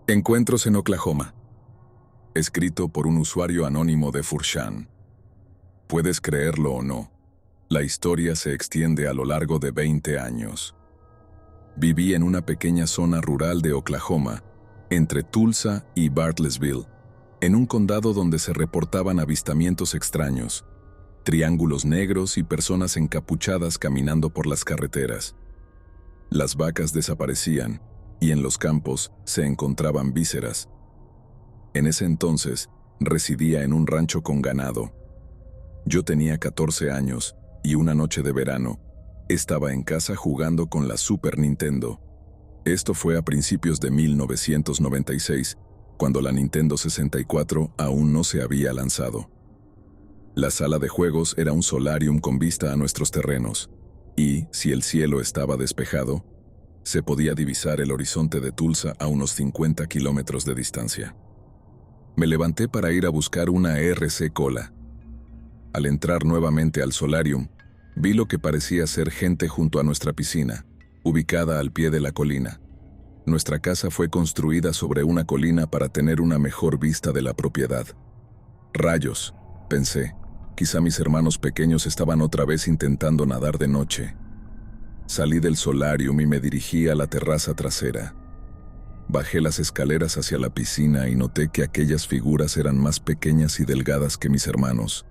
Encuentros en Oklahoma. Escrito por un usuario anónimo de Furshan. Puedes creerlo o no, la historia se extiende a lo largo de 20 años. Viví en una pequeña zona rural de Oklahoma, entre Tulsa y Bartlesville, en un condado donde se reportaban avistamientos extraños, triángulos negros y personas encapuchadas caminando por las carreteras. Las vacas desaparecían y en los campos se encontraban vísceras. En ese entonces, residía en un rancho con ganado. Yo tenía 14 años y una noche de verano, estaba en casa jugando con la Super Nintendo. Esto fue a principios de 1996, cuando la Nintendo 64 aún no se había lanzado. La sala de juegos era un solarium con vista a nuestros terrenos, y, si el cielo estaba despejado, se podía divisar el horizonte de Tulsa a unos 50 kilómetros de distancia. Me levanté para ir a buscar una RC Cola. Al entrar nuevamente al solarium, vi lo que parecía ser gente junto a nuestra piscina, ubicada al pie de la colina. Nuestra casa fue construida sobre una colina para tener una mejor vista de la propiedad. Rayos, pensé, quizá mis hermanos pequeños estaban otra vez intentando nadar de noche. Salí del solarium y me dirigí a la terraza trasera. Bajé las escaleras hacia la piscina y noté que aquellas figuras eran más pequeñas y delgadas que mis hermanos.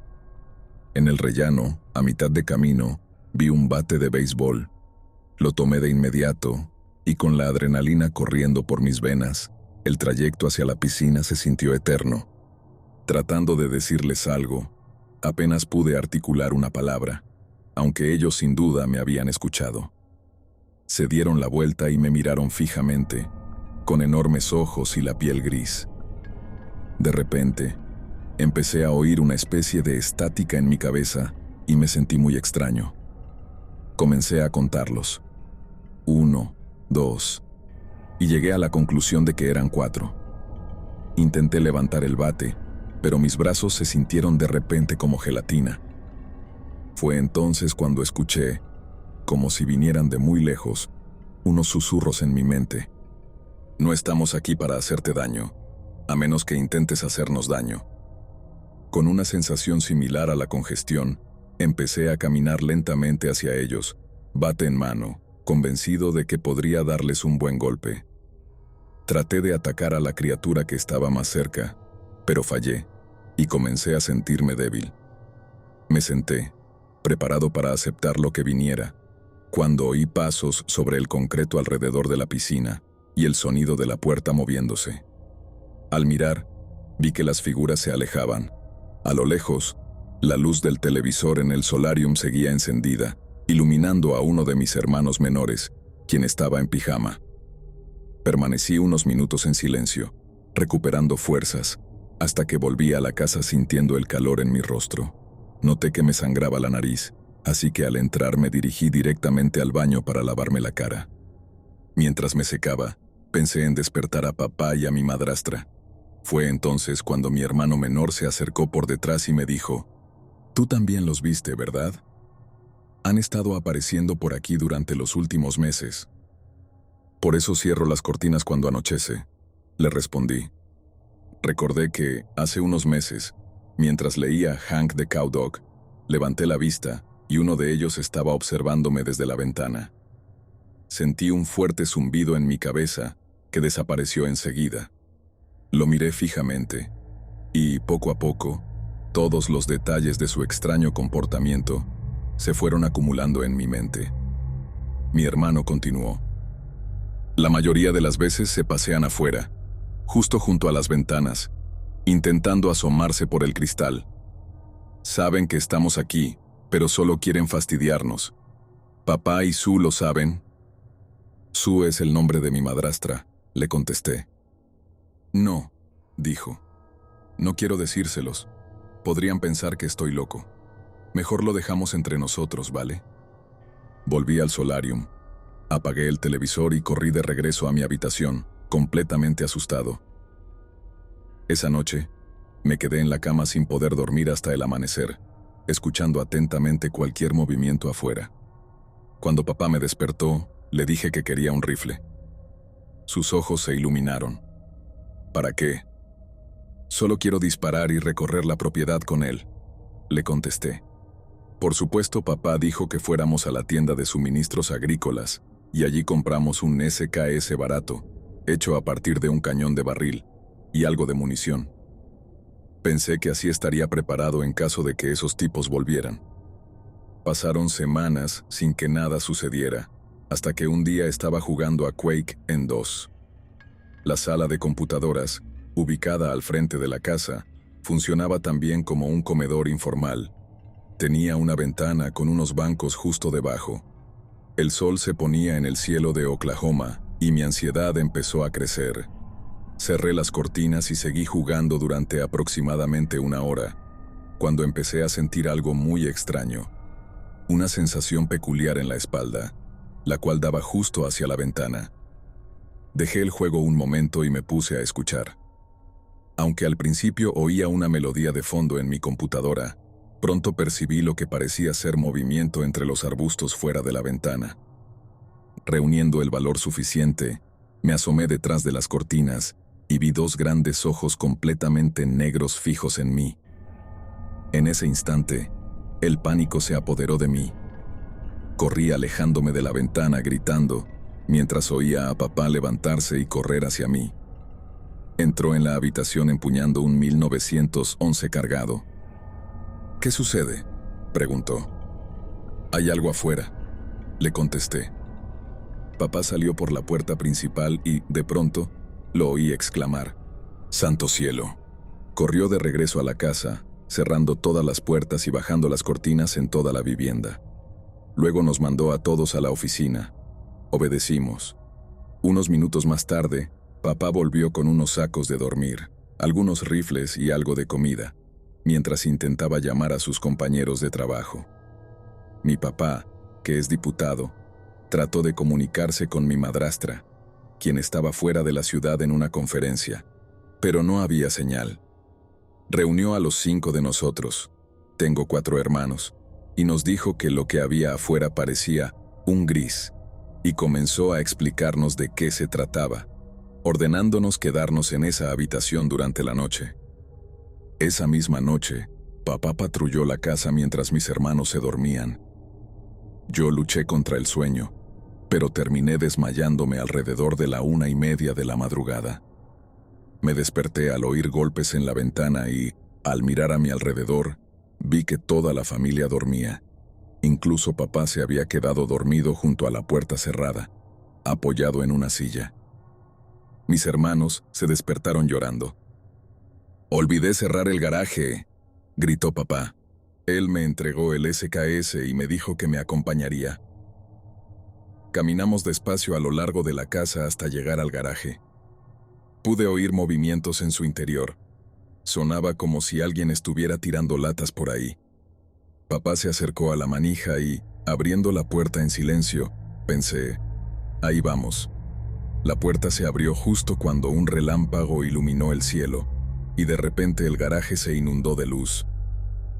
En el rellano, a mitad de camino, vi un bate de béisbol. Lo tomé de inmediato, y con la adrenalina corriendo por mis venas, el trayecto hacia la piscina se sintió eterno. Tratando de decirles algo, apenas pude articular una palabra, aunque ellos sin duda me habían escuchado. Se dieron la vuelta y me miraron fijamente, con enormes ojos y la piel gris. De repente, empecé a oír una especie de estática en mi cabeza y me sentí muy extraño. Comencé a contarlos. 1, 2, y llegué a la conclusión de que eran 4. Intenté levantar el bate, pero mis brazos se sintieron de repente como gelatina. Fue entonces cuando escuché, como si vinieran de muy lejos, unos susurros en mi mente. No estamos aquí para hacerte daño, a menos que intentes hacernos daño. Con una sensación similar a la congestión, empecé a caminar lentamente hacia ellos, bate en mano, convencido de que podría darles un buen golpe. Traté de atacar a la criatura que estaba más cerca, pero fallé, y comencé a sentirme débil. Me senté, preparado para aceptar lo que viniera, cuando oí pasos sobre el concreto alrededor de la piscina y el sonido de la puerta moviéndose. Al mirar, vi que las figuras se alejaban. A lo lejos, la luz del televisor en el solarium seguía encendida, iluminando a uno de mis hermanos menores, quien estaba en pijama. Permanecí unos minutos en silencio, recuperando fuerzas, hasta que volví a la casa sintiendo el calor en mi rostro. Noté que me sangraba la nariz, así que al entrar me dirigí directamente al baño para lavarme la cara. Mientras me secaba, pensé en despertar a papá y a mi madrastra. Fue entonces cuando mi hermano menor se acercó por detrás y me dijo: «Tú también los viste, ¿verdad? Han estado apareciendo por aquí durante los últimos meses». «Por eso cierro las cortinas cuando anochece», le respondí. Recordé que, hace unos meses, mientras leía Hank the Cowdog, levanté la vista y uno de ellos estaba observándome desde la ventana. Sentí un fuerte zumbido en mi cabeza que desapareció enseguida. Lo miré fijamente, y poco a poco, todos los detalles de su extraño comportamiento se fueron acumulando en mi mente. Mi hermano continuó: «La mayoría de las veces se pasean afuera, justo junto a las ventanas, intentando asomarse por el cristal. Saben que estamos aquí, pero solo quieren fastidiarnos. ¿Papá y Sue lo saben?» «Sue es el nombre de mi madrastra», le contesté. «No», dijo. «No quiero decírselos. Podrían pensar que estoy loco. Mejor lo dejamos entre nosotros, ¿vale?» Volví al solarium. Apagué el televisor y corrí de regreso a mi habitación, completamente asustado. Esa noche, me quedé en la cama sin poder dormir hasta el amanecer, escuchando atentamente cualquier movimiento afuera. Cuando papá me despertó, le dije que quería un rifle. Sus ojos se iluminaron. ¿Para qué? Solo quiero disparar y recorrer la propiedad con él, le contesté. Por supuesto, papá dijo que fuéramos a la tienda de suministros agrícolas, y allí compramos un SKS barato, hecho a partir de un cañón de barril, y algo de munición. Pensé que así estaría preparado en caso de que esos tipos volvieran. Pasaron semanas sin que nada sucediera, hasta que un día estaba jugando a Quake en 2. La sala de computadoras, ubicada al frente de la casa, funcionaba también como un comedor informal. Tenía una ventana con unos bancos justo debajo. El sol se ponía en el cielo de Oklahoma y mi ansiedad empezó a crecer. Cerré las cortinas y seguí jugando durante aproximadamente una hora, cuando empecé a sentir algo muy extraño. Una sensación peculiar en la espalda, la cual daba justo hacia la ventana. Dejé el juego un momento y me puse a escuchar. Aunque al principio oía una melodía de fondo en mi computadora, pronto percibí lo que parecía ser movimiento entre los arbustos fuera de la ventana. Reuniendo el valor suficiente, me asomé detrás de las cortinas y vi dos grandes ojos completamente negros fijos en mí. En ese instante, el pánico se apoderó de mí. Corrí alejándome de la ventana gritando, mientras oía a papá levantarse y correr hacia mí. Entró en la habitación empuñando un 1911 cargado. «¿Qué sucede?», preguntó. «Hay algo afuera», le contesté. Papá salió por la puerta principal y, de pronto, lo oí exclamar: «¡Santo cielo!». Corrió de regreso a la casa, cerrando todas las puertas y bajando las cortinas en toda la vivienda. Luego nos mandó a todos a la oficina. Obedecimos. Unos minutos más tarde, papá volvió con unos sacos de dormir, algunos rifles y algo de comida, mientras intentaba llamar a sus compañeros de trabajo. Mi papá, que es diputado, trató de comunicarse con mi madrastra, quien estaba fuera de la ciudad en una conferencia, pero no había señal. Reunió a los 5 de nosotros, tengo 4 hermanos, y nos dijo que lo que había afuera parecía un gris, y comenzó a explicarnos de qué se trataba, ordenándonos quedarnos en esa habitación durante la noche. Esa misma noche, papá patrulló la casa mientras mis hermanos se dormían. Yo luché contra el sueño, pero terminé desmayándome alrededor de la 1:30 de la madrugada. Me desperté al oír golpes en la ventana y, al mirar a mi alrededor, vi que toda la familia dormía. Incluso papá se había quedado dormido junto a la puerta cerrada, apoyado en una silla. Mis hermanos se despertaron llorando. «Olvidé cerrar el garaje», gritó papá. Él me entregó el SKS y me dijo que me acompañaría. Caminamos despacio a lo largo de la casa hasta llegar al garaje. Pude oír movimientos en su interior. Sonaba como si alguien estuviera tirando latas por ahí. Papá se acercó a la manija y, abriendo la puerta en silencio, pensé: ahí vamos. La puerta se abrió justo cuando un relámpago iluminó el cielo, y de repente el garaje se inundó de luz.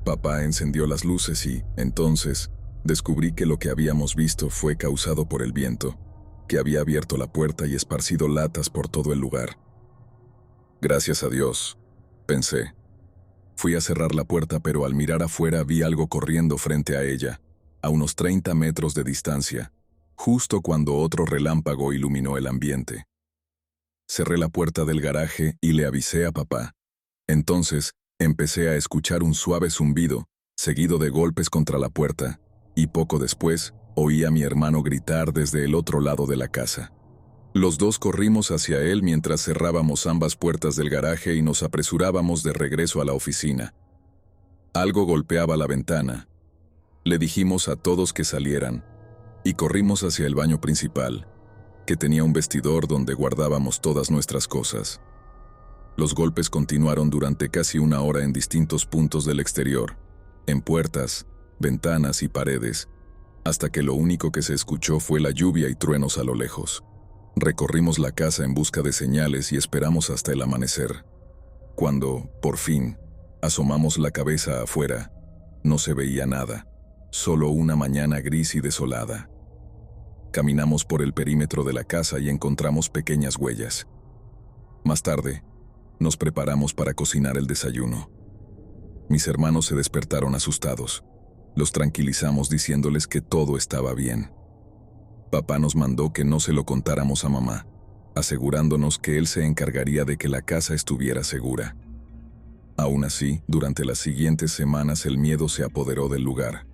Papá encendió las luces y, entonces, descubrí que lo que habíamos visto fue causado por el viento, que había abierto la puerta y esparcido latas por todo el lugar. Gracias a Dios, pensé. Fui a cerrar la puerta, pero al mirar afuera vi algo corriendo frente a ella, a unos 30 metros de distancia, justo cuando otro relámpago iluminó el ambiente. Cerré la puerta del garaje y le avisé a papá. Entonces, empecé a escuchar un suave zumbido, seguido de golpes contra la puerta, y poco después, oí a mi hermano gritar desde el otro lado de la casa. Los dos corrimos hacia él mientras cerrábamos ambas puertas del garaje y nos apresurábamos de regreso a la oficina. Algo golpeaba la ventana. Le dijimos a todos que salieran, y corrimos hacia el baño principal, que tenía un vestidor donde guardábamos todas nuestras cosas. Los golpes continuaron durante casi una hora en distintos puntos del exterior, en puertas, ventanas y paredes, hasta que lo único que se escuchó fue la lluvia y truenos a lo lejos. Recorrimos la casa en busca de señales y esperamos hasta el amanecer. Cuando, por fin, asomamos la cabeza afuera, no se veía nada, solo una mañana gris y desolada. Caminamos por el perímetro de la casa y encontramos pequeñas huellas. Más tarde, Nos preparamos para cocinar el desayuno. Mis hermanos se despertaron asustados. Los tranquilizamos diciéndoles que todo estaba bien. Papá nos mandó que no se lo contáramos a mamá, asegurándonos que él se encargaría de que la casa estuviera segura. Aún así, durante las siguientes semanas el miedo se apoderó del lugar,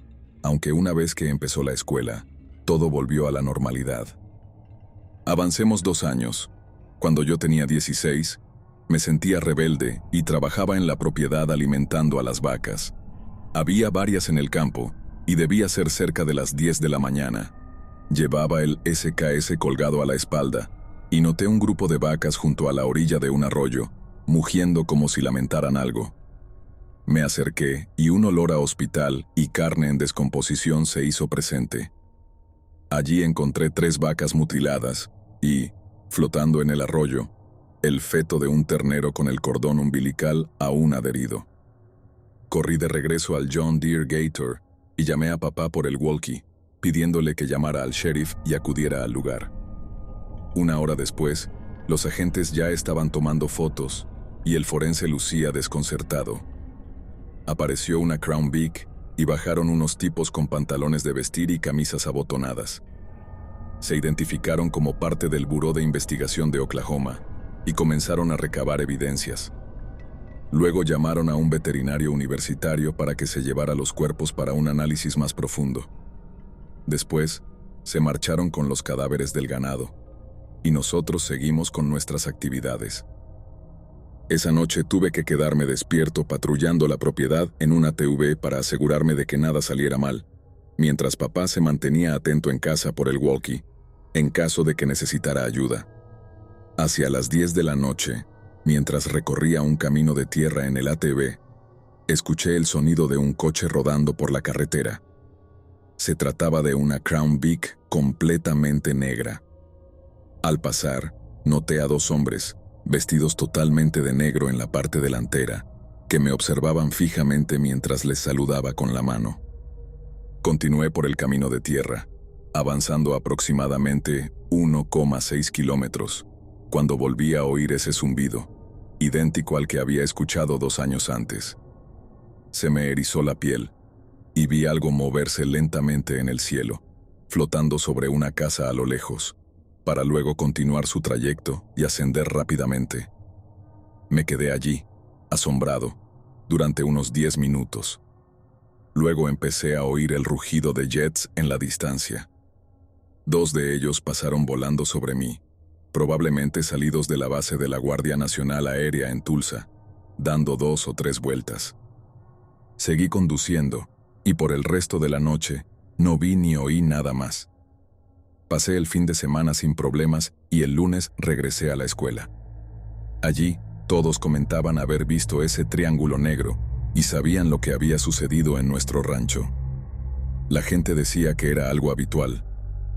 aunque una vez que empezó la escuela, todo volvió a la normalidad. Avancemos 2 años. Cuando yo tenía 16, me sentía rebelde y trabajaba en la propiedad alimentando a las vacas. Había varias en el campo y debía ser cerca de las 10 de la mañana. Llevaba el SKS colgado a la espalda y noté un grupo de vacas junto a la orilla de un arroyo, mugiendo como si lamentaran algo. Me acerqué y un olor a hospital y carne en descomposición se hizo presente. Allí encontré 3 vacas mutiladas y, flotando en el arroyo, el feto de un ternero con el cordón umbilical aún adherido. Corrí de regreso al John Deere Gator y llamé a papá por el walkie, pidiéndole que llamara al sheriff y acudiera al lugar. 1 hora después, los agentes ya estaban tomando fotos y el forense lucía desconcertado. Apareció una Crown Vic y bajaron unos tipos con pantalones de vestir y camisas abotonadas. Se identificaron como parte del Buró de Investigación de Oklahoma y comenzaron a recabar evidencias. Luego llamaron a un veterinario universitario para que se llevara los cuerpos para un análisis más profundo. Después, se marcharon con los cadáveres del ganado, y nosotros seguimos con nuestras actividades. Esa noche tuve que quedarme despierto patrullando la propiedad en una ATV para asegurarme de que nada saliera mal, mientras papá se mantenía atento en casa por el walkie, en caso de que necesitara ayuda. Hacia las 10 de la noche, mientras recorría un camino de tierra en el ATV, escuché el sonido de un coche rodando por la carretera. Se trataba de una Crown Vic completamente negra. Al pasar, noté a 2 hombres, vestidos totalmente de negro en la parte delantera, que me observaban fijamente mientras les saludaba con la mano. Continué por el camino de tierra, avanzando aproximadamente 1,6 kilómetros, cuando volví a oír ese zumbido, idéntico al que había escuchado 2 años antes. Se me erizó la piel, y vi algo moverse lentamente en el cielo, flotando sobre una casa a lo lejos, para luego continuar su trayecto y ascender rápidamente. Me quedé allí, asombrado, durante unos 10 minutos. Luego empecé a oír el rugido de jets en la distancia. 2 de ellos pasaron volando sobre mí, probablemente salidos de la base de la Guardia Nacional Aérea en Tulsa, dando 2 o 3 vueltas. Seguí conduciendo, y por el resto de la noche no vi ni oí nada más. Pasé el fin de semana sin problemas y el lunes regresé a la escuela. Allí, todos comentaban haber visto ese triángulo negro y sabían lo que había sucedido en nuestro rancho. La gente decía que era algo habitual,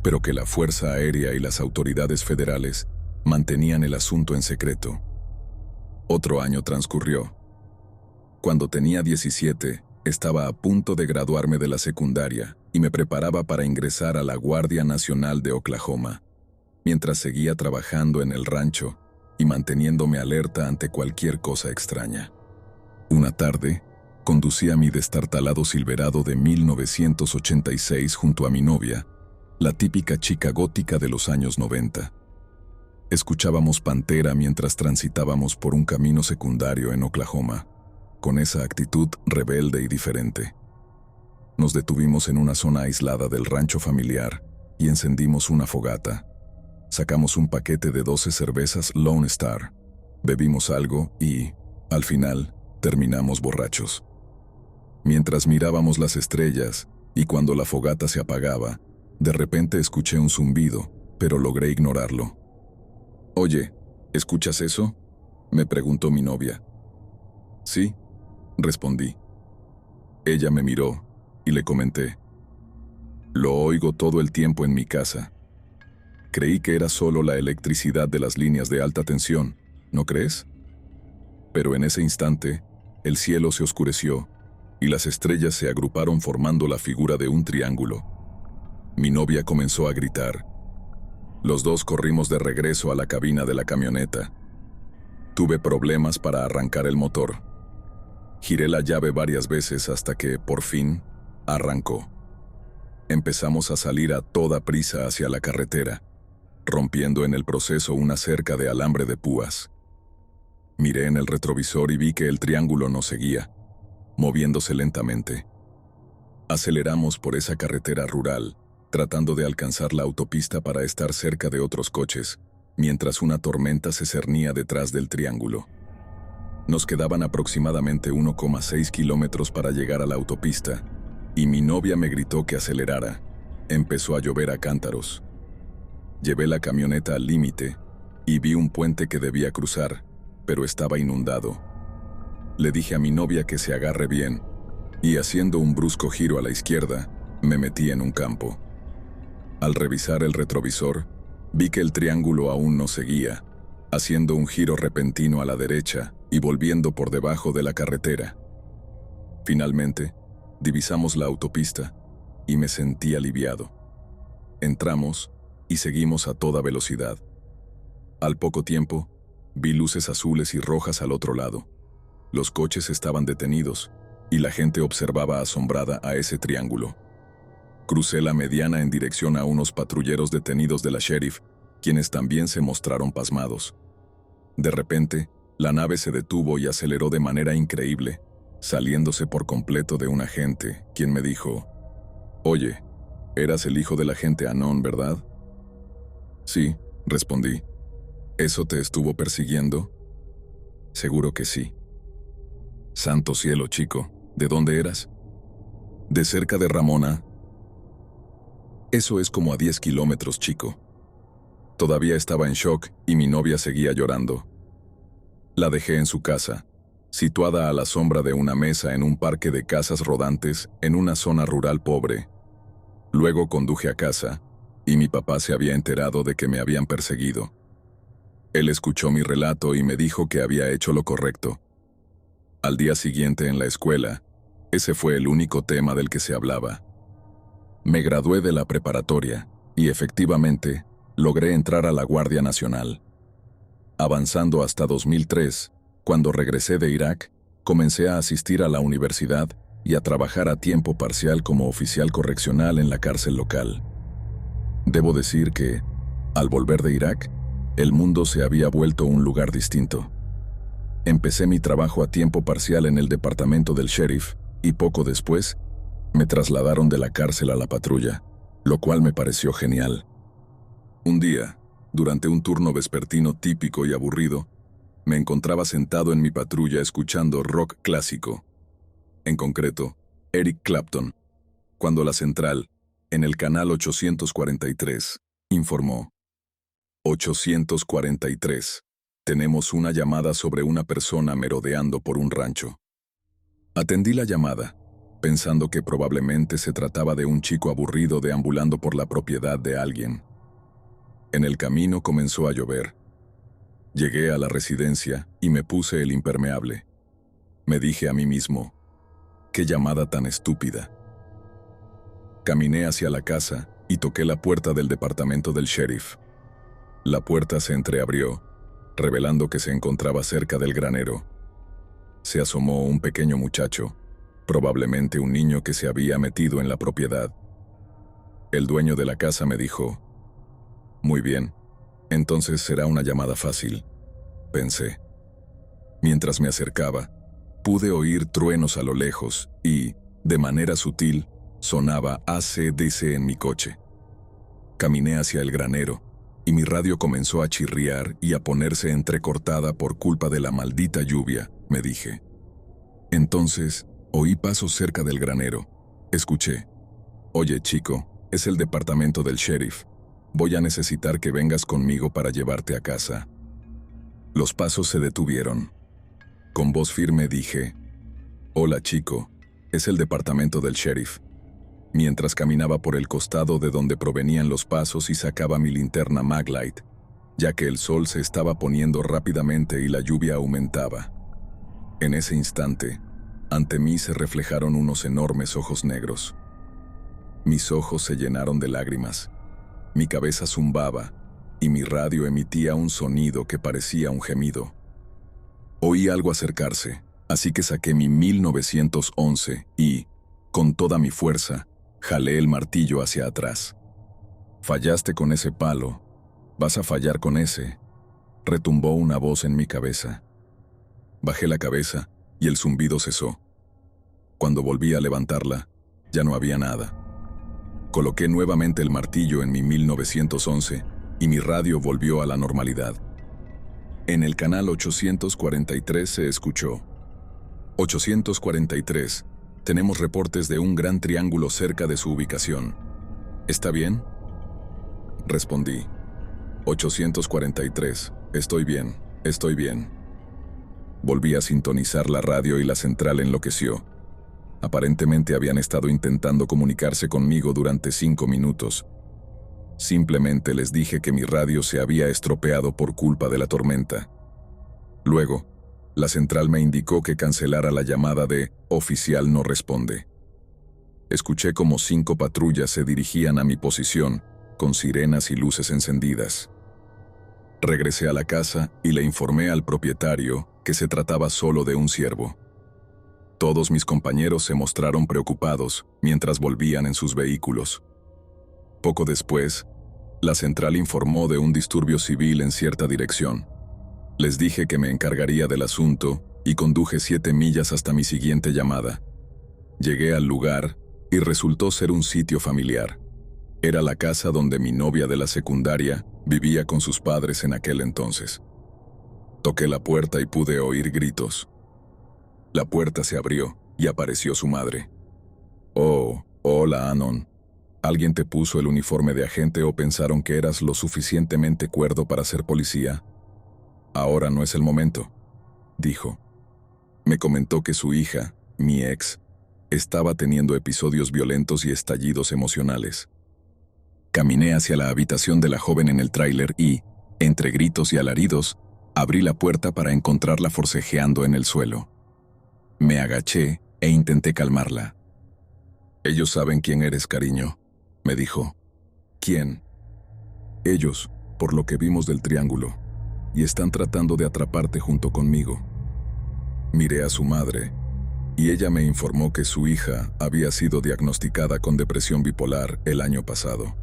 pero que la Fuerza Aérea y las autoridades federales mantenían el asunto en secreto. Otro año transcurrió. Cuando tenía 17, estaba a punto de graduarme de la secundaria y me preparaba para ingresar a la Guardia Nacional de Oklahoma, mientras seguía trabajando en el rancho y manteniéndome alerta ante cualquier cosa extraña. Una tarde, conducía mi destartalado Silverado de 1986 junto a mi novia, la típica chica gótica de los años 90. Escuchábamos Pantera mientras transitábamos por un camino secundario en Oklahoma, con esa actitud rebelde y diferente. Nos detuvimos en una zona aislada del rancho familiar y encendimos una fogata. Sacamos un paquete de 12 cervezas Lone Star, bebimos algo y, al final, terminamos borrachos. Mientras mirábamos las estrellas y cuando la fogata se apagaba, de repente escuché un zumbido, pero logré ignorarlo. «Oye, ¿escuchas eso?», me preguntó mi novia. «Sí», respondí. Ella me miró y le comenté. «Lo oigo todo el tiempo en mi casa. Creí que era solo la electricidad de las líneas de alta tensión, ¿no crees?». Pero en ese instante, el cielo se oscureció y las estrellas se agruparon formando la figura de un triángulo. Mi novia comenzó a gritar. Los dos corrimos de regreso a la cabina de la camioneta. Tuve problemas para arrancar el motor. Giré la llave varias veces hasta que, por fin, arrancó. Empezamos a salir a toda prisa hacia la carretera, rompiendo en el proceso una cerca de alambre de púas. Miré en el retrovisor y vi que el triángulo nos seguía, moviéndose lentamente. Aceleramos por esa carretera rural, tratando de alcanzar la autopista para estar cerca de otros coches, mientras una tormenta se cernía detrás del triángulo. Nos quedaban aproximadamente 1,6 kilómetros para llegar a la autopista, y mi novia me gritó que acelerara. Empezó a llover a cántaros. Llevé la camioneta al límite y vi un puente que debía cruzar, pero estaba inundado. Le dije a mi novia que se agarre bien, y haciendo un brusco giro a la izquierda, me metí en un campo. Al revisar el retrovisor, vi que el triángulo aún nos seguía, haciendo un giro repentino a la derecha y volviendo por debajo de la carretera. Finalmente, divisamos la autopista y me sentí aliviado. Entramos y seguimos a toda velocidad. Al poco tiempo, vi luces azules y rojas al otro lado. Los coches estaban detenidos y la gente observaba asombrada a ese triángulo. Crucé la mediana en dirección a unos patrulleros detenidos de la sheriff, quienes también se mostraron pasmados. De repente, la nave se detuvo y aceleró de manera increíble, saliéndose por completo de un agente, quien me dijo: «Oye, eras el hijo del agente Anon, ¿verdad?» «Sí», respondí. «¿Eso te estuvo persiguiendo?» «Seguro que sí». «Santo cielo, chico, ¿de dónde eras?» «De cerca de Ramona». «Eso es como a 10 kilómetros, chico». Todavía estaba en shock y mi novia seguía llorando. La dejé en su casa, situada a la sombra de una mesa en un parque de casas rodantes en una zona rural pobre. Luego conduje a casa, y mi papá se había enterado de que me habían perseguido. Él escuchó mi relato y me dijo que había hecho lo correcto. Al día siguiente en la escuela, ese fue el único tema del que se hablaba. Me gradué de la preparatoria, y efectivamente, logré entrar a la Guardia Nacional. Avanzando hasta 2003, cuando regresé de Irak, comencé a asistir a la universidad y a trabajar a tiempo parcial como oficial correccional en la cárcel local. Debo decir que, al volver de Irak, el mundo se había vuelto un lugar distinto. Empecé mi trabajo a tiempo parcial en el departamento del sheriff y poco después me trasladaron de la cárcel a la patrulla, lo cual me pareció genial. Un día, durante un turno vespertino típico y aburrido, me encontraba sentado en mi patrulla escuchando rock clásico. En concreto, Eric Clapton, cuando la central, en el canal 843, informó: 843. Tenemos una llamada sobre una persona merodeando por un rancho. Atendí la llamada, pensando que probablemente se trataba de un chico aburrido deambulando por la propiedad de alguien. En el camino comenzó a llover. Llegué a la residencia y me puse el impermeable. Me dije a mí mismo: «¿Qué llamada tan estúpida?». Caminé hacia la casa y toqué la puerta del departamento del sheriff. La puerta se entreabrió, revelando que se encontraba cerca del granero. Se asomó un pequeño muchacho, probablemente un niño que se había metido en la propiedad. El dueño de la casa me dijo: «Muy bien, entonces será una llamada fácil», pensé. Mientras me acercaba, pude oír truenos a lo lejos y, de manera sutil, sonaba AC/DC en mi coche. Caminé hacia el granero, y mi radio comenzó a chirriar y a ponerse entrecortada por culpa de la maldita lluvia, me dije. Entonces, oí pasos cerca del granero. Escuché: «Oye, chico, es el departamento del sheriff. Voy a necesitar que vengas conmigo para llevarte a casa». Los pasos se detuvieron. Con voz firme dije: «Hola, chico, es el departamento del sheriff». Mientras caminaba por el costado de donde provenían los pasos y sacaba mi linterna Maglite, ya que el sol se estaba poniendo rápidamente y la lluvia aumentaba. En ese instante, ante mí se reflejaron unos enormes ojos negros. Mis ojos se llenaron de lágrimas. Mi cabeza zumbaba y mi radio emitía un sonido que parecía un gemido. Oí algo acercarse, así que saqué mi 1911 y, con toda mi fuerza, jalé el martillo hacia atrás. «Fallaste con ese palo. Vas a fallar con ese», retumbó una voz en mi cabeza. Bajé la cabeza y el zumbido cesó. Cuando volví a levantarla, ya no había nada. Coloqué nuevamente el martillo en mi 1911 y mi radio volvió a la normalidad. En el canal 843 se escuchó: 843, tenemos reportes de un gran triángulo cerca de su ubicación. ¿Está bien?, respondí. 843, estoy bien, estoy bien. Volví a sintonizar la radio y la central enloqueció. Aparentemente habían estado intentando comunicarse conmigo durante 5 minutos. Simplemente les dije que mi radio se había estropeado por culpa de la tormenta. Luego, la central me indicó que cancelara la llamada de «Oficial no responde». Escuché como 5 patrullas se dirigían a mi posición, con sirenas y luces encendidas. Regresé a la casa y le informé al propietario que se trataba solo de un ciervo. Todos mis compañeros se mostraron preocupados mientras volvían en sus vehículos. Poco después, la central informó de un disturbio civil en cierta dirección. Les dije que me encargaría del asunto y conduje 7 millas hasta mi siguiente llamada. Llegué al lugar y resultó ser un sitio familiar. Era la casa donde mi novia de la secundaria vivía con sus padres en aquel entonces. Toqué la puerta y pude oír gritos. La puerta se abrió y apareció su madre. «Oh, hola, Anon. ¿Alguien te puso el uniforme de agente o pensaron que eras lo suficientemente cuerdo para ser policía? Ahora no es el momento», dijo. Me comentó que su hija, mi ex, estaba teniendo episodios violentos y estallidos emocionales. Caminé hacia la habitación de la joven en el tráiler y, entre gritos y alaridos, abrí la puerta para encontrarla forcejeando en el suelo. Me agaché e intenté calmarla. «Ellos saben quién eres, cariño», me dijo. «¿Quién?» «Ellos, por lo que vimos del triángulo, y están tratando de atraparte junto conmigo». Miré a su madre, y ella me informó que su hija había sido diagnosticada con depresión bipolar el año pasado.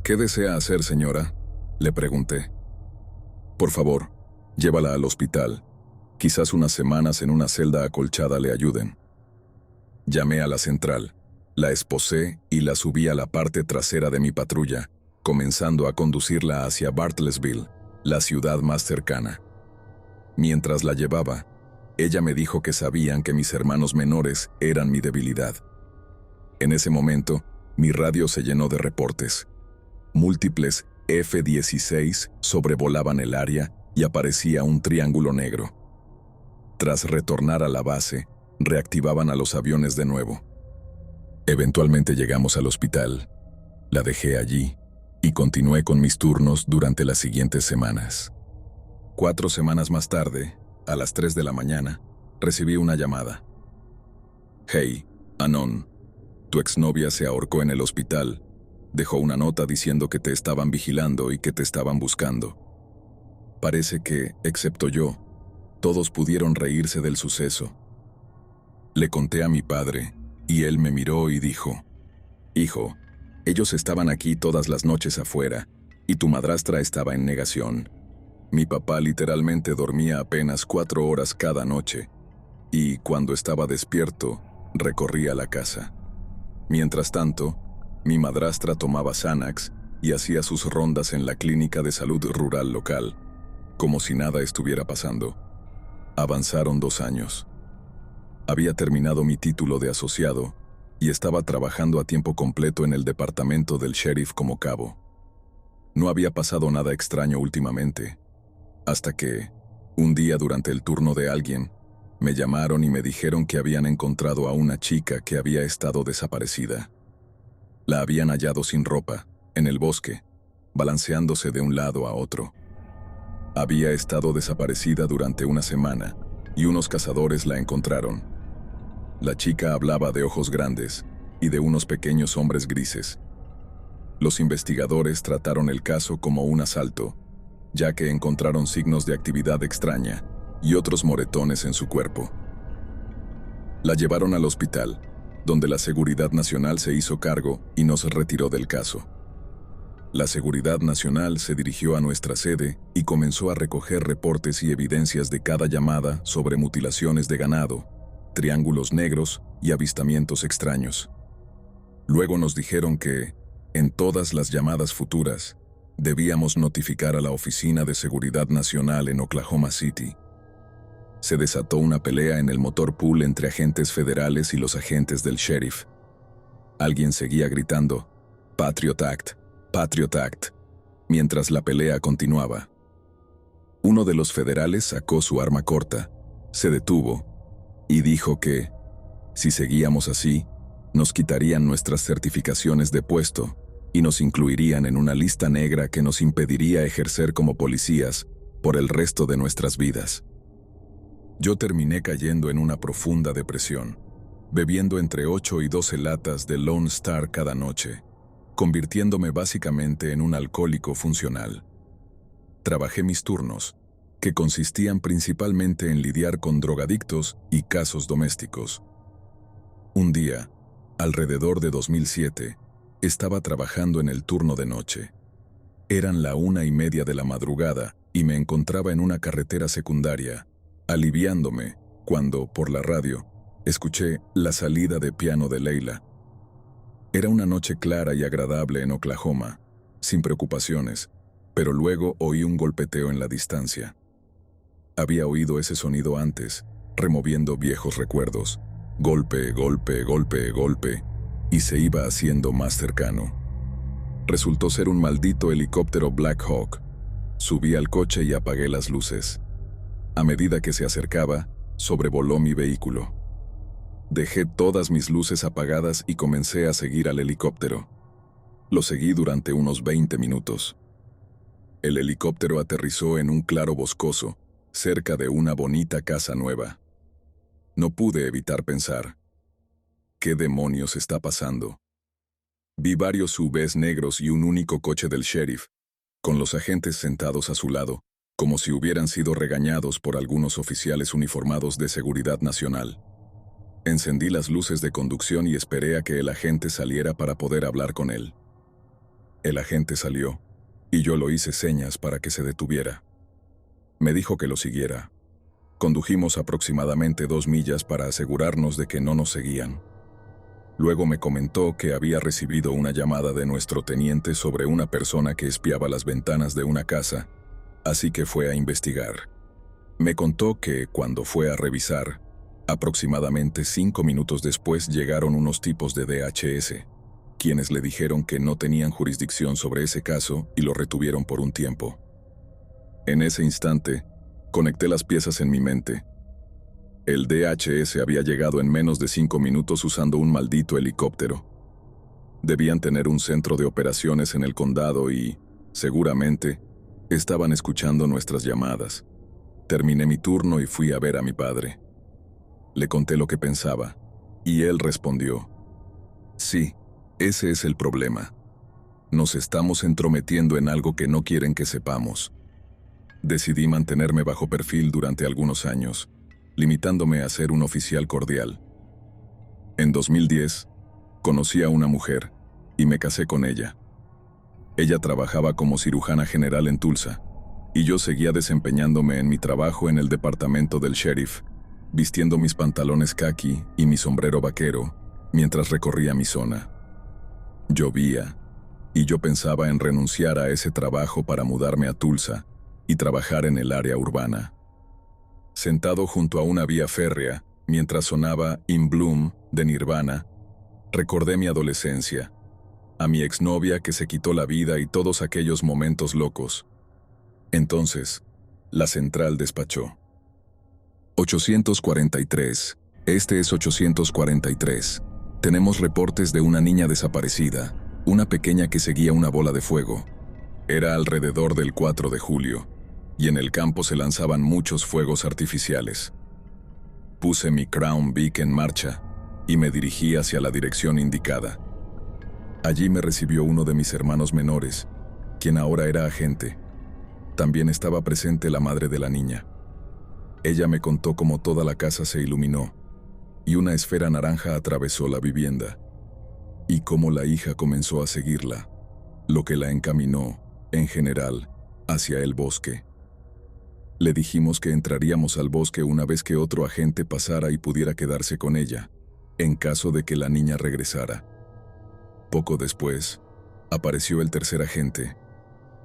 «¿Qué desea hacer, señora?», le pregunté. «Por favor, llévala al hospital. Quizás unas semanas en una celda acolchada le ayuden». Llamé a la central, la esposé y la subí a la parte trasera de mi patrulla, comenzando a conducirla hacia Bartlesville, la ciudad más cercana. Mientras la llevaba, ella me dijo que sabían que mis hermanos menores eran mi debilidad. En ese momento, mi radio se llenó de reportes. Múltiples F-16 sobrevolaban el área y aparecía un triángulo negro. Tras retornar a la base, reactivaban a los aviones de nuevo. Eventualmente llegamos al hospital. La dejé allí y continué con mis turnos durante las siguientes semanas. 4 semanas más tarde, a las 3 de la mañana, recibí una llamada. «Hey, Anon, tu exnovia se ahorcó en el hospital. Dejó una nota diciendo que te estaban vigilando y que te estaban buscando. Parece que, excepto yo, todos pudieron reírse del suceso». Le conté a mi padre, y él me miró y dijo: «Hijo, ellos estaban aquí todas las noches afuera, y tu madrastra estaba en negación. Mi papá literalmente dormía apenas 4 horas cada noche, y cuando estaba despierto, recorría la casa. Mientras tanto, mi madrastra tomaba Xanax y hacía sus rondas en la clínica de salud rural local, como si nada estuviera pasando». Avanzaron 2 años. Había terminado mi título de asociado y estaba trabajando a tiempo completo en el departamento del sheriff como cabo. No había pasado nada extraño últimamente, hasta que, un día durante el turno de alguien, me llamaron y me dijeron que habían encontrado a una chica que había estado desaparecida. La habían hallado sin ropa, en el bosque, balanceándose de un lado a otro. Había estado desaparecida durante una semana y unos cazadores la encontraron. La chica hablaba de ojos grandes y de unos pequeños hombres grises. Los investigadores trataron el caso como un asalto, ya que encontraron signos de actividad extraña, y otros moretones en su cuerpo. La llevaron al hospital, donde la Seguridad Nacional se hizo cargo y nos retiró del caso. La Seguridad Nacional se dirigió a nuestra sede y comenzó a recoger reportes y evidencias de cada llamada sobre mutilaciones de ganado, triángulos negros y avistamientos extraños. Luego nos dijeron que, en todas las llamadas futuras, debíamos notificar a la Oficina de Seguridad Nacional en Oklahoma City. Se desató una pelea en el motor pool entre agentes federales y los agentes del sheriff. Alguien seguía gritando, "Patriot Act, Patriot Act", mientras la pelea continuaba. Uno de los federales sacó su arma corta, se detuvo y dijo que, si seguíamos así, nos quitarían nuestras certificaciones de puesto y nos incluirían en una lista negra que nos impediría ejercer como policías por el resto de nuestras vidas. Yo terminé cayendo en una profunda depresión, bebiendo entre 8 y 12 latas de Lone Star cada noche, convirtiéndome básicamente en un alcohólico funcional. Trabajé mis turnos, que consistían principalmente en lidiar con drogadictos y casos domésticos. Un día, alrededor de 2007, estaba trabajando en el turno de noche. Eran la 1:30 de la madrugada y me encontraba en una carretera secundaria, aliviándome, cuando, por la radio, escuché la salida de piano de Leila. Era una noche clara y agradable en Oklahoma, sin preocupaciones, pero luego oí un golpeteo en la distancia. Había oído ese sonido antes, removiendo viejos recuerdos. Golpe, golpe, golpe, golpe, y se iba haciendo más cercano. Resultó ser un maldito helicóptero Black Hawk. Subí al coche y apagué las luces. A medida que se acercaba, sobrevoló mi vehículo. Dejé todas mis luces apagadas y comencé a seguir al helicóptero. Lo seguí durante unos 20 minutos. El helicóptero aterrizó en un claro boscoso, cerca de una bonita casa nueva. No pude evitar pensar, ¿qué demonios está pasando? Vi varios SUVs negros y un único coche del sheriff, con los agentes sentados a su lado, como si hubieran sido regañados por algunos oficiales uniformados de seguridad nacional. Encendí las luces de conducción y esperé a que el agente saliera para poder hablar con él. El agente salió, y yo lo hice señas para que se detuviera. Me dijo que lo siguiera. Condujimos aproximadamente 2 millas para asegurarnos de que no nos seguían. Luego me comentó que había recibido una llamada de nuestro teniente sobre una persona que espiaba las ventanas de una casa, así que fue a investigar. Me contó que, cuando fue a revisar, aproximadamente 5 minutos después llegaron unos tipos de DHS, quienes le dijeron que no tenían jurisdicción sobre ese caso y lo retuvieron por un tiempo. En ese instante, conecté las piezas en mi mente. El DHS había llegado en menos de 5 minutos usando un maldito helicóptero. Debían tener un centro de operaciones en el condado y, seguramente, estaban escuchando nuestras llamadas. Terminé mi turno y fui a ver a mi padre. Le conté lo que pensaba, y él respondió, «Sí, ese es el problema. Nos estamos entrometiendo en algo que no quieren que sepamos». Decidí mantenerme bajo perfil durante algunos años, limitándome a ser un oficial cordial. En 2010, conocí a una mujer y me casé con ella. Ella trabajaba como cirujana general en Tulsa, y yo seguía desempeñándome en mi trabajo en el departamento del sheriff, vistiendo mis pantalones caqui y mi sombrero vaquero mientras recorría mi zona. Llovía, y yo pensaba en renunciar a ese trabajo para mudarme a Tulsa y trabajar en el área urbana. Sentado junto a una vía férrea, mientras sonaba In Bloom de Nirvana, recordé mi adolescencia, a mi exnovia que se quitó la vida y todos aquellos momentos locos. Entonces, la central despachó. 843. Este es 843. Tenemos reportes de una niña desaparecida, una pequeña que seguía una bola de fuego. Era alrededor del 4 de julio. Y en el campo se lanzaban muchos fuegos artificiales. Puse mi Crown Vic en marcha y me dirigí hacia la dirección indicada. Allí me recibió uno de mis hermanos menores, quien ahora era agente. También estaba presente la madre de la niña. Ella me contó cómo toda la casa se iluminó y una esfera naranja atravesó la vivienda, y cómo la hija comenzó a seguirla, lo que la encaminó, en general, hacia el bosque. Le dijimos que entraríamos al bosque una vez que otro agente pasara y pudiera quedarse con ella, en caso de que la niña regresara. Poco después, apareció el tercer agente,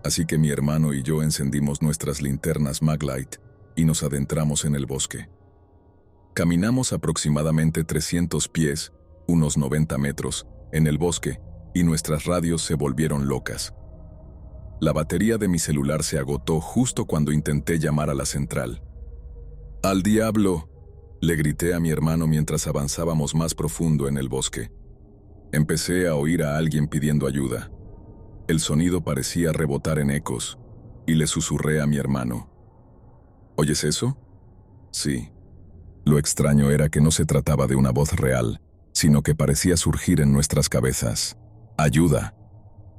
así que mi hermano y yo encendimos nuestras linternas Maglite y nos adentramos en el bosque. Caminamos aproximadamente 300 pies, unos 90 metros, en el bosque, y nuestras radios se volvieron locas. La batería de mi celular se agotó justo cuando intenté llamar a la central. ¡Al diablo!, le grité a mi hermano mientras avanzábamos más profundo en el bosque. Empecé a oír a alguien pidiendo ayuda. El sonido parecía rebotar en ecos, y le susurré a mi hermano. ¿Oyes eso? Sí. Lo extraño era que no se trataba de una voz real, sino que parecía surgir en nuestras cabezas. ¡Ayuda!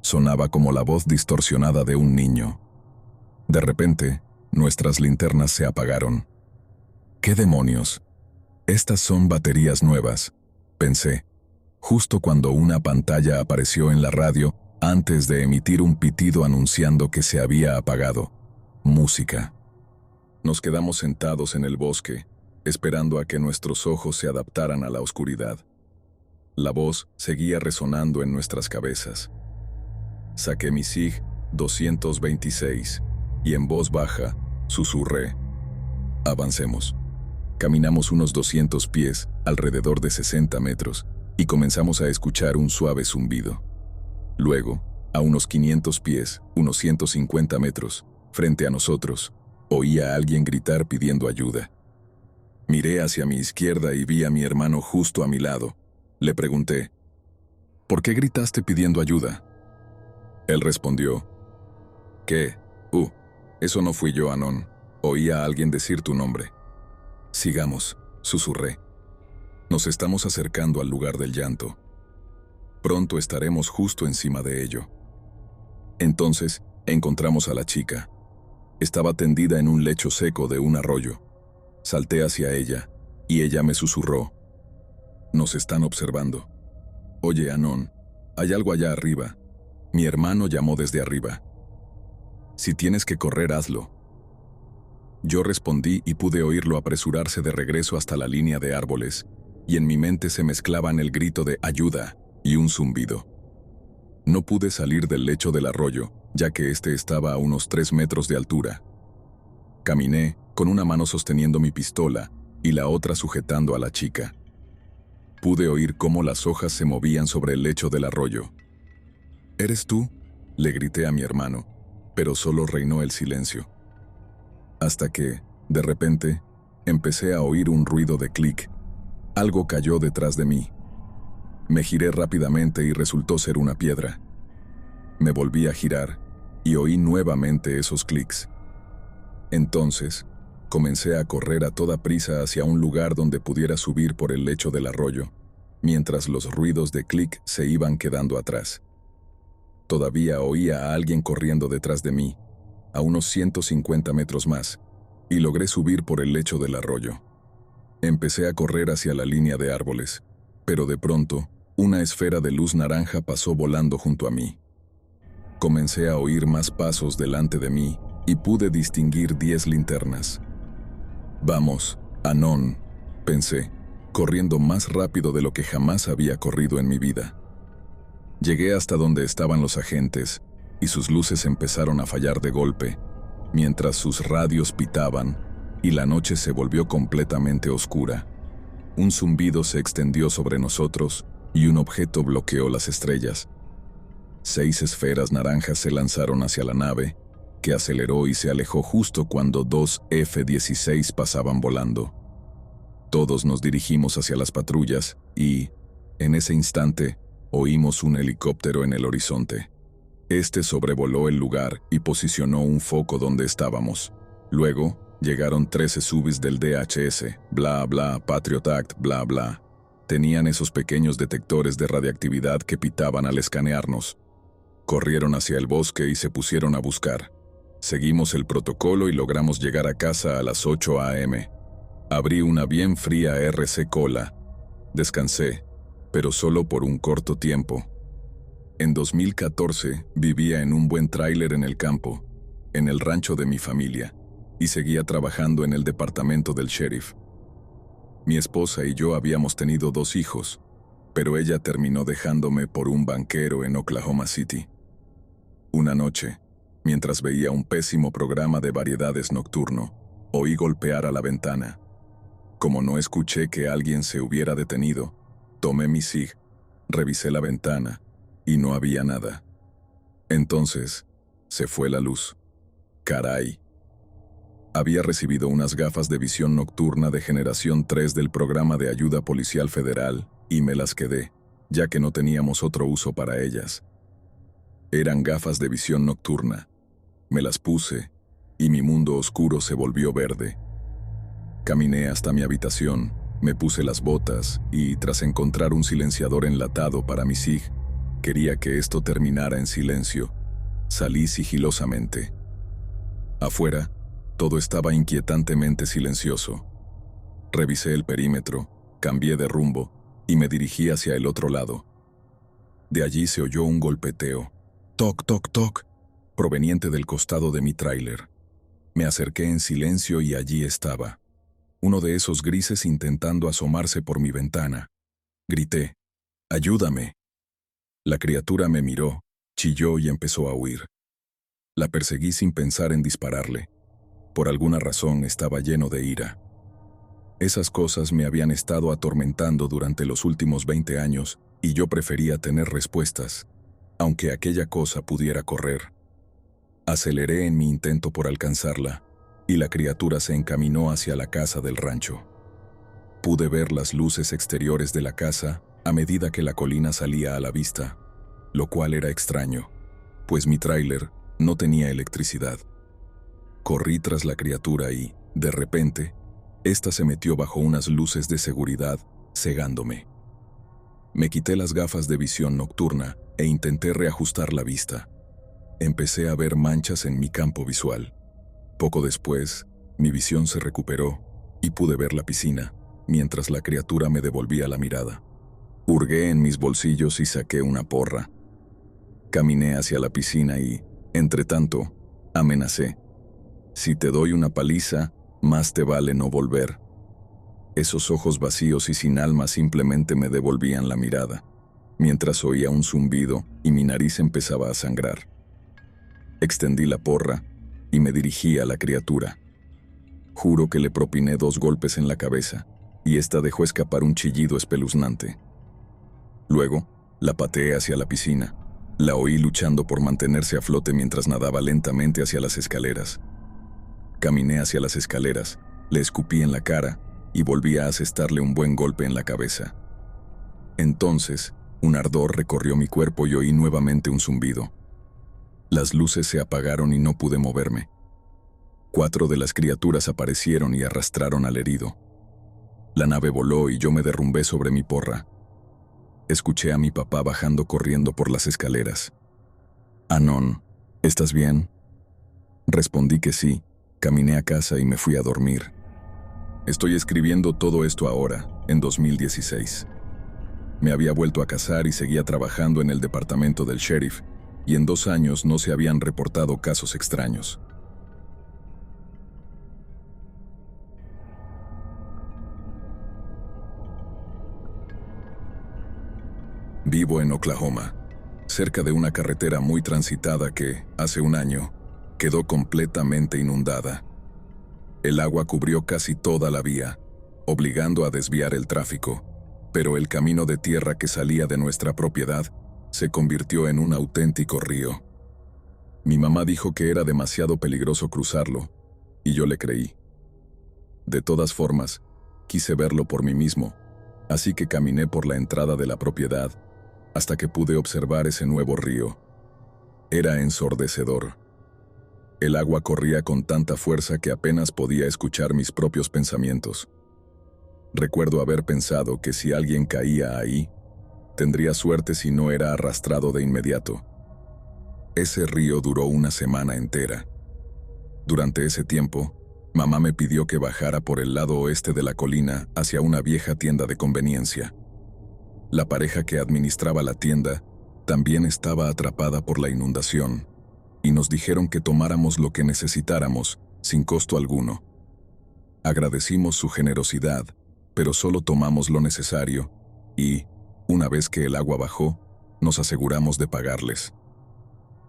Sonaba como la voz distorsionada de un niño. De repente, nuestras linternas se apagaron. ¿Qué demonios? Estas son baterías nuevas, pensé, justo cuando una pantalla apareció en la radio antes de emitir un pitido anunciando que se había apagado. Música. Nos quedamos sentados en el bosque, esperando a que nuestros ojos se adaptaran a la oscuridad. La voz seguía resonando en nuestras cabezas. Saqué mi SIG 226 y en voz baja susurré: avancemos. Caminamos unos 200 pies, alrededor de 60 metros, y comenzamos a escuchar un suave zumbido. Luego, a unos 500 pies, unos 150 metros, frente a nosotros, oí a alguien gritar pidiendo ayuda. Miré hacia mi izquierda y vi a mi hermano justo a mi lado. Le pregunté: ¿por qué gritaste pidiendo ayuda? Él respondió: ¿qué? Eso no fui yo, Anon. Oí a alguien decir tu nombre. Sigamos, susurré. Nos estamos acercando al lugar del llanto. Pronto estaremos justo encima de ello. Entonces, encontramos a la chica. Estaba tendida en un lecho seco de un arroyo. Salté hacia ella, y ella me susurró: nos están observando. Oye, Anon, hay algo allá arriba. Mi hermano llamó desde arriba. Si tienes que correr, hazlo. Yo respondí y pude oírlo apresurarse de regreso hasta la línea de árboles, y en mi mente se mezclaban el grito de ayuda y un zumbido. No pude salir del lecho del arroyo, ya que este estaba a unos 3 metros de altura. Caminé, con una mano sosteniendo mi pistola y la otra sujetando a la chica. Pude oír cómo las hojas se movían sobre el lecho del arroyo. ¿Eres tú?, le grité a mi hermano, pero solo reinó el silencio. Hasta que, de repente, empecé a oír un ruido de clic. Algo cayó detrás de mí. Me giré rápidamente y resultó ser una piedra. Me volví a girar y oí nuevamente esos clics. Entonces, comencé a correr a toda prisa hacia un lugar donde pudiera subir por el lecho del arroyo, mientras los ruidos de clic se iban quedando atrás. Todavía oía a alguien corriendo detrás de mí, a unos 150 metros más, y logré subir por el lecho del arroyo. Empecé a correr hacia la línea de árboles, pero de pronto, una esfera de luz naranja pasó volando junto a mí. Comencé a oír más pasos delante de mí y pude distinguir 10 linternas. Vamos, Anon, pensé, corriendo más rápido de lo que jamás había corrido en mi vida. Llegué hasta donde estaban los agentes, y sus luces empezaron a fallar de golpe, mientras sus radios pitaban, y la noche se volvió completamente oscura. Un zumbido se extendió sobre nosotros, y un objeto bloqueó las estrellas. 6 esferas naranjas se lanzaron hacia la nave, que aceleró y se alejó justo cuando 2 F-16 pasaban volando. Todos nos dirigimos hacia las patrullas y, en ese instante, oímos un helicóptero en el horizonte. Este sobrevoló el lugar y posicionó un foco donde estábamos. Luego, llegaron 13 SUVs del DHS, bla bla, Patriot Act, bla bla. Tenían esos pequeños detectores de radiactividad que pitaban al escanearnos. Corrieron hacia el bosque y se pusieron a buscar. Seguimos el protocolo y logramos llegar a casa a las 8 a.m. Abrí una bien fría RC Cola. Descansé, pero solo por un corto tiempo. En 2014 vivía en un buen tráiler en el campo, en el rancho de mi familia, y seguía trabajando en el departamento del sheriff. Mi esposa y yo habíamos tenido 2 hijos, pero ella terminó dejándome por un banquero en Oklahoma City. Una noche, mientras veía un pésimo programa de variedades nocturno, oí golpear a la ventana. Como no escuché que alguien se hubiera detenido, tomé mi cig, revisé la ventana y no había nada. Entonces, se fue la luz. ¡Caray! Había recibido unas gafas de visión nocturna de generación 3 del programa de ayuda policial federal y me las quedé, ya que no teníamos otro uso para ellas. Eran gafas de visión nocturna. Me las puse y mi mundo oscuro se volvió verde. Caminé hasta mi habitación, me puse las botas y, tras encontrar un silenciador enlatado para mi cig, quería que esto terminara en silencio. Salí sigilosamente. Afuera, todo estaba inquietantemente silencioso. Revisé el perímetro, cambié de rumbo y me dirigí hacia el otro lado. De allí se oyó un golpeteo. Toc, toc, toc, proveniente del costado de mi tráiler. Me acerqué en silencio y allí estaba. Uno de esos grises intentando asomarse por mi ventana. Grité, ¡ayúdame! La criatura me miró, chilló y empezó a huir. La perseguí sin pensar en dispararle. Por alguna razón estaba lleno de ira. Esas cosas me habían estado atormentando durante los últimos 20 años y yo prefería tener respuestas, aunque aquella cosa pudiera correr. Aceleré en mi intento por alcanzarla, y la criatura se encaminó hacia la casa del rancho. Pude ver las luces exteriores de la casa a medida que la colina salía a la vista, lo cual era extraño, pues mi tráiler no tenía electricidad. Corrí tras la criatura y, de repente, ésta se metió bajo unas luces de seguridad, cegándome. Me quité las gafas de visión nocturna e intenté reajustar la vista. Empecé a ver manchas en mi campo visual. Poco después, mi visión se recuperó y pude ver la piscina, mientras la criatura me devolvía la mirada. Hurgué en mis bolsillos y saqué una porra. Caminé hacia la piscina y, entretanto, amenacé. Si te doy una paliza, más te vale no volver. Esos ojos vacíos y sin alma simplemente me devolvían la mirada, mientras oía un zumbido y mi nariz empezaba a sangrar. Extendí la porra y me dirigí a la criatura. Juro que le propiné 2 golpes en la cabeza, y ésta dejó escapar un chillido espeluznante. Luego, la pateé hacia la piscina. La oí luchando por mantenerse a flote mientras nadaba lentamente hacia las escaleras. Caminé hacia las escaleras, le escupí en la cara y volví a asestarle un buen golpe en la cabeza. Entonces, un ardor recorrió mi cuerpo y oí nuevamente un zumbido. Las luces se apagaron y no pude moverme. 4 de las criaturas aparecieron y arrastraron al herido. La nave voló y yo me derrumbé sobre mi porra. Escuché a mi papá bajando corriendo por las escaleras. «Anon, ¿estás bien?» Respondí que sí, caminé a casa y me fui a dormir. Estoy escribiendo todo esto ahora, en 2016. Me había vuelto a casar y seguía trabajando en el departamento del sheriff, y en 2 años no se habían reportado casos extraños. Vivo en Oklahoma, cerca de una carretera muy transitada que, hace un año, quedó completamente inundada. El agua cubrió casi toda la vía, obligando a desviar el tráfico, pero el camino de tierra que salía de nuestra propiedad se convirtió en un auténtico río. Mi mamá dijo que era demasiado peligroso cruzarlo, y yo le creí. De todas formas, quise verlo por mí mismo, así que caminé por la entrada de la propiedad hasta que pude observar ese nuevo río. Era ensordecedor. El agua corría con tanta fuerza que apenas podía escuchar mis propios pensamientos. Recuerdo haber pensado que si alguien caía ahí, tendría suerte si no era arrastrado de inmediato. Ese río duró una semana entera. Durante ese tiempo, mamá me pidió que bajara por el lado oeste de la colina hacia una vieja tienda de conveniencia. La pareja que administraba la tienda también estaba atrapada por la inundación, y nos dijeron que tomáramos lo que necesitáramos, sin costo alguno. Agradecimos su generosidad, pero solo tomamos lo necesario, y, una vez que el agua bajó, nos aseguramos de pagarles.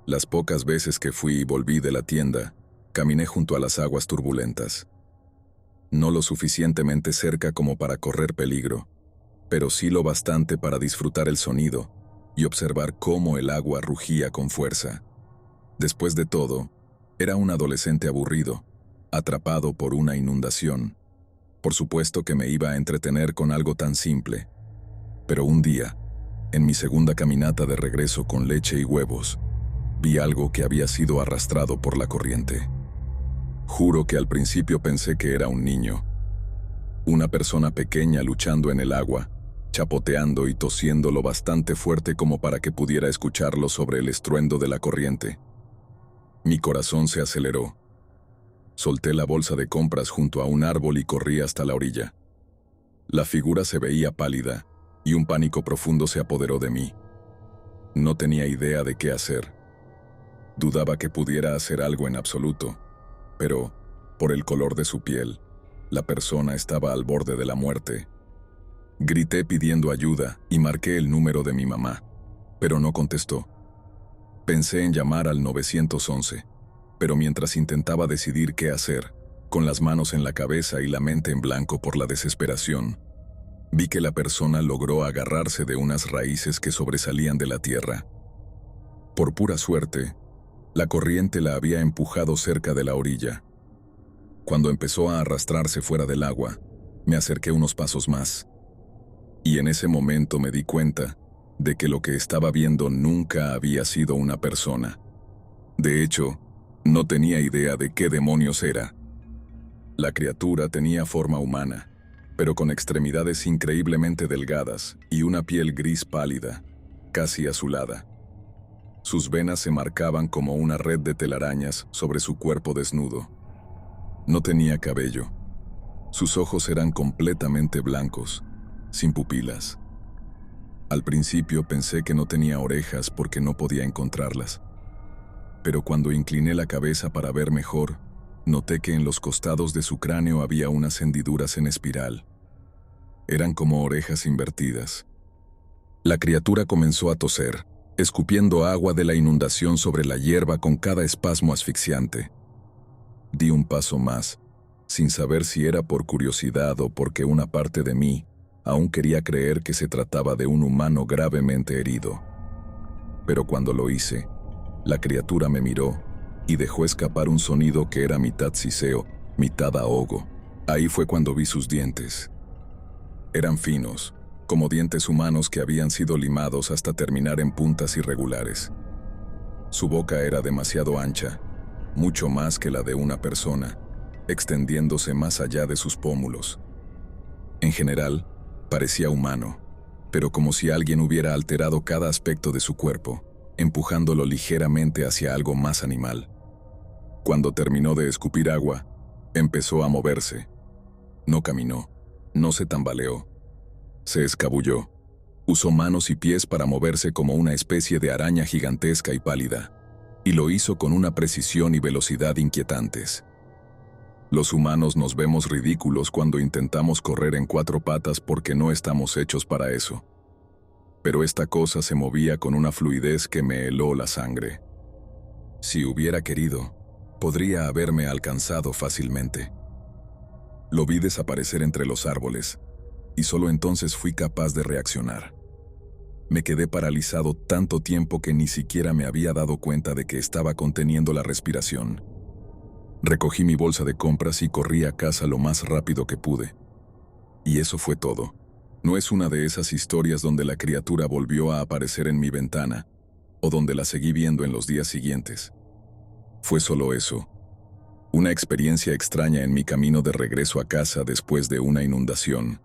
Las pocas veces que fui y volví de la tienda, caminé junto a las aguas turbulentas. No lo suficientemente cerca como para correr peligro, pero sí lo bastante para disfrutar el sonido y observar cómo el agua rugía con fuerza. Después de todo, era un adolescente aburrido, atrapado por una inundación. Por supuesto que me iba a entretener con algo tan simple. Pero un día, en mi segunda caminata de regreso con leche y huevos, vi algo que había sido arrastrado por la corriente. Juro que al principio pensé que era un niño. Una persona pequeña luchando en el agua, chapoteando y tosiendo lo bastante fuerte como para que pudiera escucharlo sobre el estruendo de la corriente. Mi corazón se aceleró. Solté la bolsa de compras junto a un árbol y corrí hasta la orilla. La figura se veía pálida, y un pánico profundo se apoderó de mí. No tenía idea de qué hacer. Dudaba que pudiera hacer algo en absoluto, pero, por el color de su piel, la persona estaba al borde de la muerte. Grité pidiendo ayuda y marqué el número de mi mamá, pero no contestó. Pensé en llamar al 911, pero mientras intentaba decidir qué hacer, con las manos en la cabeza y la mente en blanco por la desesperación, vi que la persona logró agarrarse de unas raíces que sobresalían de la tierra. Por pura suerte, la corriente la había empujado cerca de la orilla. Cuando empezó a arrastrarse fuera del agua, me acerqué unos pasos más. Y en ese momento me di cuenta de que lo que estaba viendo nunca había sido una persona. De hecho, no tenía idea de qué demonios era. La criatura tenía forma humana, pero con extremidades increíblemente delgadas y una piel gris pálida, casi azulada. Sus venas se marcaban como una red de telarañas sobre su cuerpo desnudo. No tenía cabello. Sus ojos eran completamente blancos, sin pupilas. Al principio pensé que no tenía orejas porque no podía encontrarlas. Pero cuando incliné la cabeza para ver mejor, noté que en los costados de su cráneo había unas hendiduras en espiral. Eran como orejas invertidas. La criatura comenzó a toser, escupiendo agua de la inundación sobre la hierba con cada espasmo asfixiante. Di un paso más, sin saber si era por curiosidad o porque una parte de mí aún quería creer que se trataba de un humano gravemente herido. Pero cuando lo hice, la criatura me miró y dejó escapar un sonido que era mitad siseo, mitad ahogo. Ahí fue cuando vi sus dientes. Eran finos, como dientes humanos que habían sido limados hasta terminar en puntas irregulares. Su boca era demasiado ancha, mucho más que la de una persona, extendiéndose más allá de sus pómulos. En general, parecía humano, pero como si alguien hubiera alterado cada aspecto de su cuerpo, empujándolo ligeramente hacia algo más animal. Cuando terminó de escupir agua, empezó a moverse. No caminó, no se tambaleó. Se escabulló. Usó manos y pies para moverse como una especie de araña gigantesca y pálida, y lo hizo con una precisión y velocidad inquietantes. Los humanos nos vemos ridículos cuando intentamos correr en 4 patas porque no estamos hechos para eso. Pero esta cosa se movía con una fluidez que me heló la sangre. Si hubiera querido, podría haberme alcanzado fácilmente. Lo vi desaparecer entre los árboles, y solo entonces fui capaz de reaccionar. Me quedé paralizado tanto tiempo que ni siquiera me había dado cuenta de que estaba conteniendo la respiración. Recogí mi bolsa de compras y corrí a casa lo más rápido que pude. Y eso fue todo. No es una de esas historias donde la criatura volvió a aparecer en mi ventana, o donde la seguí viendo en los días siguientes. Fue solo eso. Una experiencia extraña en mi camino de regreso a casa después de una inundación.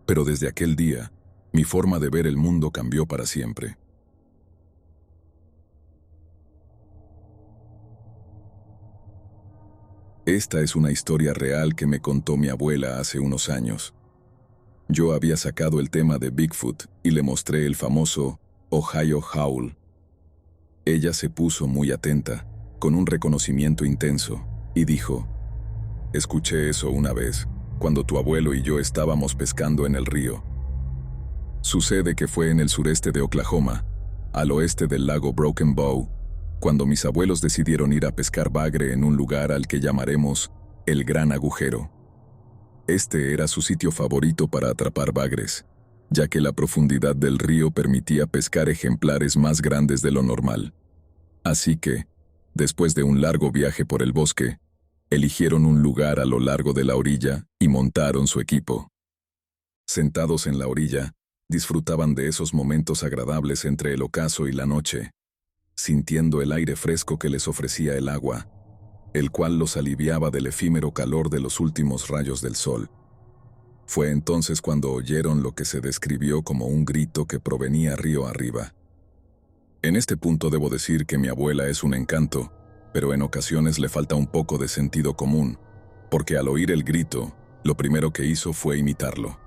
Pero desde aquel día, mi forma de ver el mundo cambió para siempre. Esta es una historia real que me contó mi abuela hace unos años. Yo había sacado el tema de Bigfoot y le mostré el famoso Ohio Howl. Ella se puso muy atenta, con un reconocimiento intenso, y dijo: «Escuché eso una vez, cuando tu abuelo y yo estábamos pescando en el río. Sucede que fue en el sureste de Oklahoma, al oeste del lago Broken Bow, cuando mis abuelos decidieron ir a pescar bagre en un lugar al que llamaremos el Gran Agujero. Este era su sitio favorito para atrapar bagres, ya que la profundidad del río permitía pescar ejemplares más grandes de lo normal. Así que, después de un largo viaje por el bosque, eligieron un lugar a lo largo de la orilla y montaron su equipo. Sentados en la orilla, disfrutaban de esos momentos agradables entre el ocaso y la noche, sintiendo el aire fresco que les ofrecía el agua, el cual los aliviaba del efímero calor de los últimos rayos del sol. Fue entonces cuando oyeron lo que se describió como un grito que provenía río arriba. En este punto debo decir que mi abuela es un encanto, pero en ocasiones le falta un poco de sentido común, porque al oír el grito, lo primero que hizo fue imitarlo.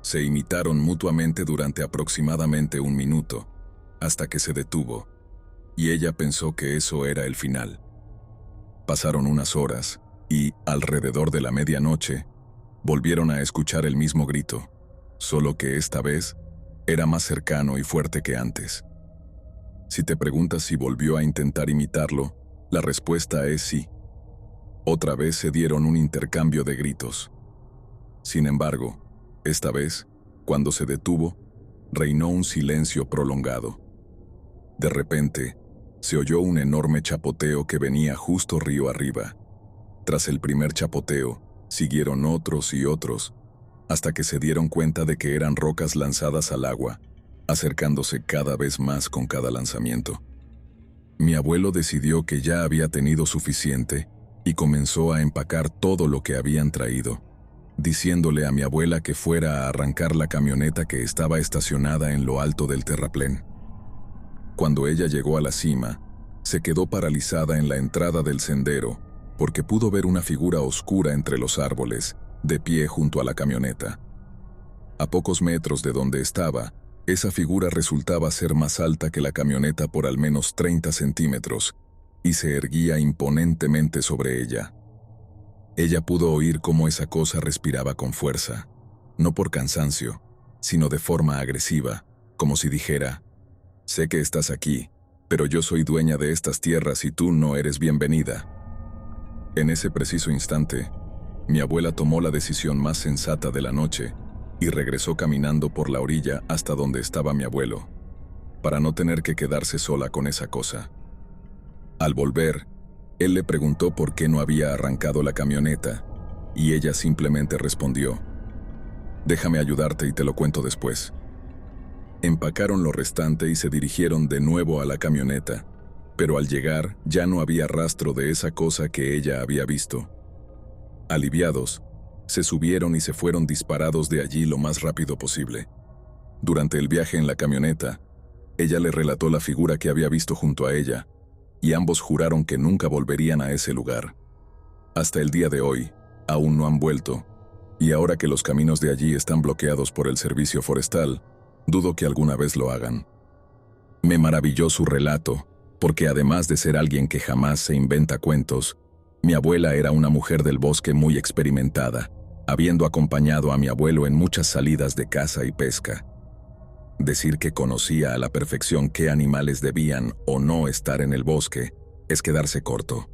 Se imitaron mutuamente durante aproximadamente 1 minuto, hasta que se detuvo, y ella pensó que eso era el final. Pasaron unas horas, y, alrededor de la medianoche, volvieron a escuchar el mismo grito, solo que esta vez era más cercano y fuerte que antes. Si te preguntas si volvió a intentar imitarlo, la respuesta es sí. Otra vez se dieron un intercambio de gritos. Sin embargo, esta vez, cuando se detuvo, reinó un silencio prolongado. De repente, se oyó un enorme chapoteo que venía justo río arriba. Tras el primer chapoteo, siguieron otros y otros, hasta que se dieron cuenta de que eran rocas lanzadas al agua, acercándose cada vez más con cada lanzamiento. Mi abuelo decidió que ya había tenido suficiente y comenzó a empacar todo lo que habían traído, diciéndole a mi abuela que fuera a arrancar la camioneta que estaba estacionada en lo alto del terraplén. Cuando ella llegó a la cima, se quedó paralizada en la entrada del sendero porque pudo ver una figura oscura entre los árboles, de pie junto a la camioneta. A pocos metros de donde estaba, esa figura resultaba ser más alta que la camioneta por al menos 30 centímetros y se erguía imponentemente sobre ella. Ella pudo oír cómo esa cosa respiraba con fuerza, no por cansancio, sino de forma agresiva, como si dijera: «Sé que estás aquí, pero yo soy dueña de estas tierras y tú no eres bienvenida». En ese preciso instante, mi abuela tomó la decisión más sensata de la noche y regresó caminando por la orilla hasta donde estaba mi abuelo, para no tener que quedarse sola con esa cosa. Al volver, él le preguntó por qué no había arrancado la camioneta, y ella simplemente respondió: «Déjame ayudarte y te lo cuento después». Empacaron lo restante y se dirigieron de nuevo a la camioneta, pero al llegar ya no había rastro de esa cosa que ella había visto. Aliviados, se subieron y se fueron disparados de allí lo más rápido posible. Durante el viaje en la camioneta, ella le relató la figura que había visto junto a ella, y ambos juraron que nunca volverían a ese lugar. Hasta el día de hoy, aún no han vuelto, y ahora que los caminos de allí están bloqueados por el servicio forestal, dudo que alguna vez lo hagan. Me maravilló su relato, porque además de ser alguien que jamás se inventa cuentos, mi abuela era una mujer del bosque muy experimentada, habiendo acompañado a mi abuelo en muchas salidas de caza y pesca. Decir que conocía a la perfección qué animales debían o no estar en el bosque es quedarse corto.